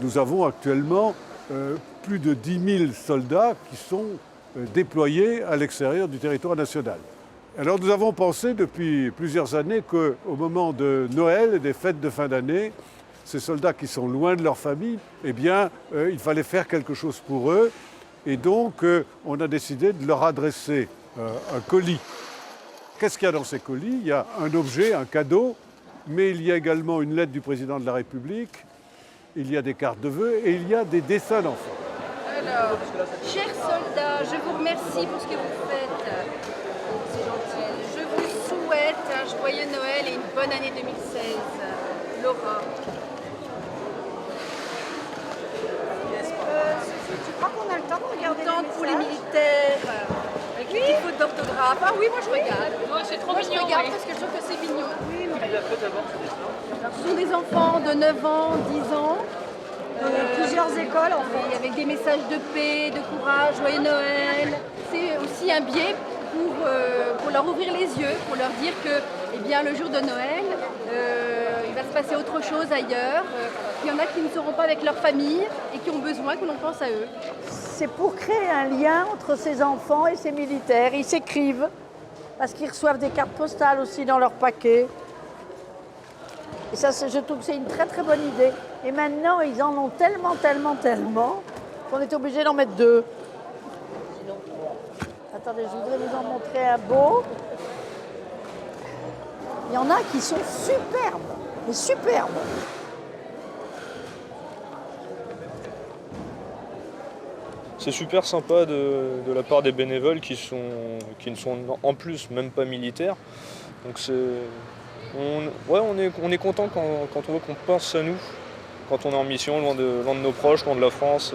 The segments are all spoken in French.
Nous avons actuellement plus de 10 000 soldats qui sont déployés à l'extérieur du territoire national. Alors nous avons pensé depuis plusieurs années qu'au moment de Noël et des fêtes de fin d'année, ces soldats qui sont loin de leur famille, eh bien, il fallait faire quelque chose pour eux. Et donc, on a décidé de leur adresser un colis. Qu'est-ce qu'il y a dans ces colis? Il y a un objet, un cadeau, mais il y a également une lettre du président de la République, il y a des cartes de vœux et il y a des dessins d'enfants. Alors, chers soldats, je vous remercie pour ce que vous faites. C'est gentil. Je vous souhaite un joyeux Noël et une bonne année 2016. Laura. Tu crois qu'on a le temps de regarder Temps pour les militaires, avec les petites fautes d'orthographe. Ah oui, moi je regarde. Oh, c'est trop Moi je mignon, regarde oui. parce que je trouve que c'est mignon. Oui, mais Ce sont des enfants de 9 ans, 10 ans. plusieurs écoles en fait. Et avec des messages de paix, de courage, joyeux Noël. C'est aussi un biais pour leur ouvrir les yeux, pour leur dire que eh bien, le jour de Noël, il va se passer autre chose ailleurs. Il y en a qui ne seront pas avec leur famille et qui ont besoin que l'on pense à eux. C'est pour créer un lien entre ces enfants et ces militaires. Ils s'écrivent parce qu'ils reçoivent des cartes postales aussi dans leur paquet. Et ça, je trouve que c'est une très très bonne idée. Et maintenant, ils en ont tellement qu'on est obligé d'en mettre 2. Attendez, je voudrais vous en montrer un beau. Il y en a qui sont superbes, mais superbes. C'est super sympa de la part des bénévoles qui ne sont en plus même pas militaires. Donc on est content quand on voit qu'on pense à nous, quand on est en mission, loin de nos proches, loin de la France.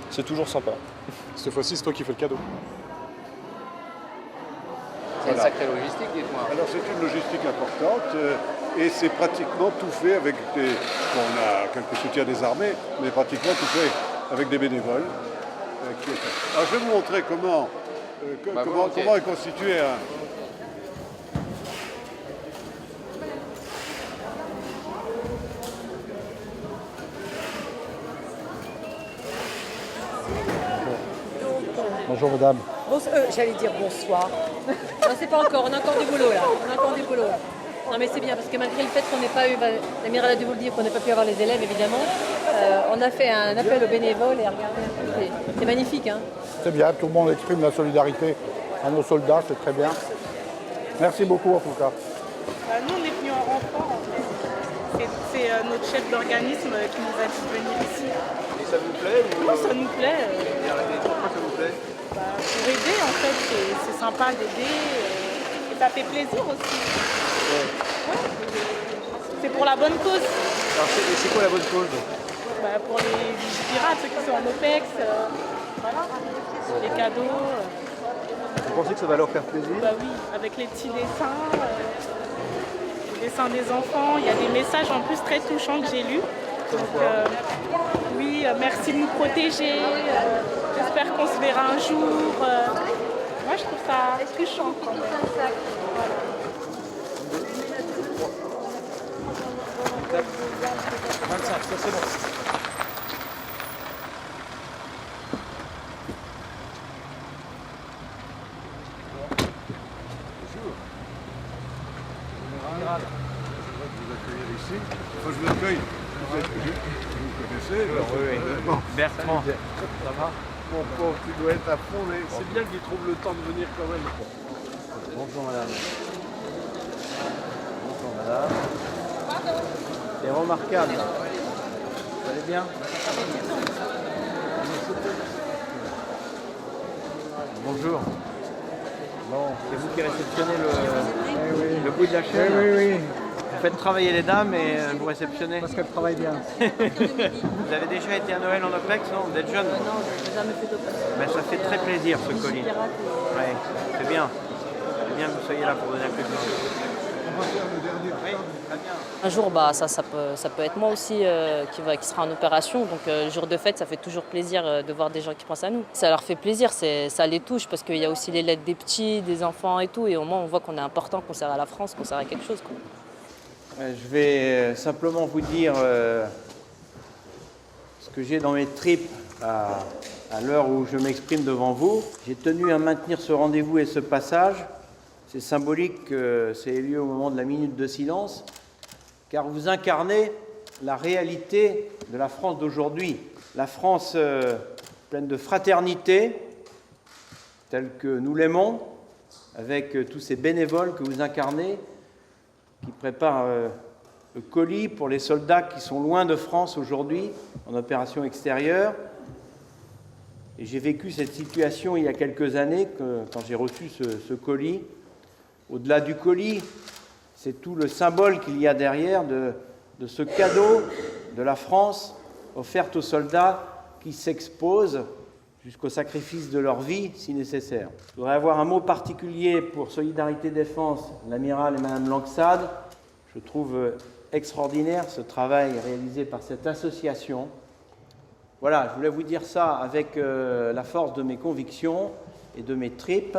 C'est toujours sympa. Cette fois-ci, c'est toi qui fais le cadeau. C'est une sacrée logistique, dites-moi. Alors c'est une logistique importante et c'est pratiquement tout fait avec des... Bon, on a quelques soutiens des armées, mais pratiquement tout fait avec des bénévoles. Alors je vais vous montrer comment est constitué un... Bonjour madame. J'allais dire bonsoir. Non, c'est pas encore, on a encore du boulot là. Non mais c'est bien parce que malgré le fait qu'on n'ait pas eu, l'amiral a dû vous le dire, qu'on n'ait pas pu avoir les élèves évidemment, on a fait un appel aux bénévoles et regardez, c'est magnifique. Hein. C'est bien, tout le monde exprime la solidarité à nos soldats, c'est très bien. Merci beaucoup en tout cas. Nous, on est venus en renfort en fait. C'est notre chef d'organisme qui nous a dit de venir ici. Et ça vous plaît ou... Non, ça nous plaît. Pourquoi ça vous plaît? Pour aider en fait, c'est sympa d'aider. Et ça fait plaisir aussi. Ouais. C'est pour la bonne cause. Alors c'est quoi la bonne cause? Pour les pirates, ceux qui sont en OPEX, voilà. Les cadeaux. Vous pensez que ça va leur faire plaisir? Oui, avec les petits dessins, les dessins des enfants. Il y a des messages en plus très touchants que j'ai lus. Donc, oui, merci de nous protéger. J'espère qu'on se verra un jour. Moi, je trouve ça touchant quand même. Voilà. 25, ça c'est bon. Général, je vais vous accueillir ici. Enfin, je vous accueille. Vous connaissez? Oui. Bon. Bertrand. Ça va? Mon pauvre, tu dois être à fond, mais c'est bien qu'il trouve le temps de venir quand même. Bonjour madame. Bonjour madame. C'est remarquable. Vous allez bien? Bonjour. Bon, c'est vous qui réceptionnez le bout de la chaîne? Oui. Vous faites travailler les dames et vous réceptionnez? Parce qu'elle travaille bien. Vous avez déjà été à Noël en OPEX, non? Vous êtes jeune? Non, je n'ai jamais fait d'OPEX. Ben, ça fait très plaisir ce colis. Ouais, c'est bien. C'est bien que vous soyez là pour donner un coup de main. On va faire le dernier plan. Très bien. Un jour, ça peut être moi aussi qui sera en opération. Donc, jour de fête, ça fait toujours plaisir de voir des gens qui pensent à nous. Ça leur fait plaisir, ça les touche parce qu'il y a aussi les lettres des petits, des enfants et tout. Et au moins, on voit qu'on est important, qu'on sert à la France, qu'on sert à quelque chose, quoi. Je vais simplement vous dire que j'ai dans mes tripes à l'heure où je m'exprime devant vous. J'ai tenu à maintenir ce rendez-vous et ce passage. C'est symbolique que ça ait lieu au moment de la minute de silence, car vous incarnez la réalité de la France d'aujourd'hui. La France pleine de fraternité, telle que nous l'aimons, avec tous ces bénévoles que vous incarnez, qui préparent le colis pour les soldats qui sont loin de France aujourd'hui, en opération extérieure. Et j'ai vécu cette situation il y a quelques années, quand j'ai reçu ce colis. Au-delà du colis, c'est tout le symbole qu'il y a derrière de ce cadeau de la France offert aux soldats qui s'exposent jusqu'au sacrifice de leur vie, si nécessaire. Je voudrais avoir un mot particulier pour Solidarité Défense, l'amiral et Madame Langsad. Je trouve extraordinaire ce travail réalisé par cette association. Voilà, je voulais vous dire ça avec la force de mes convictions et de mes tripes.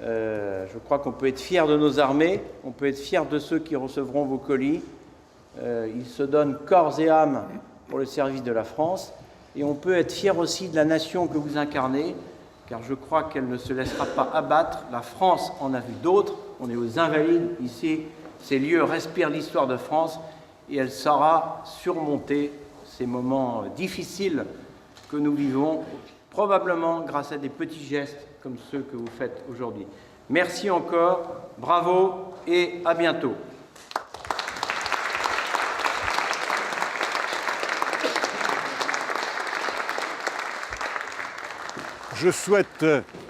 Je crois qu'on peut être fier de nos armées, on peut être fier de ceux qui recevront vos colis. Ils se donnent corps et âme pour le service de la France. Et on peut être fier aussi de la nation que vous incarnez, car je crois qu'elle ne se laissera pas abattre. La France en a vu d'autres. On est aux Invalides ici. Ces lieux respirent l'histoire de France et elle saura surmonter ces moments difficiles que nous vivons, probablement grâce à des petits gestes comme ceux que vous faites aujourd'hui. Merci encore, bravo et à bientôt. Je souhaite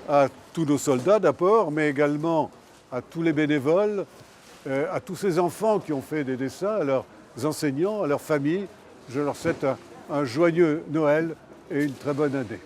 à tous nos soldats d'abord, mais également à tous les bénévoles, à tous ces enfants qui ont fait des dessins, à leurs enseignants, à leurs familles, je leur souhaite un joyeux Noël et une très bonne année.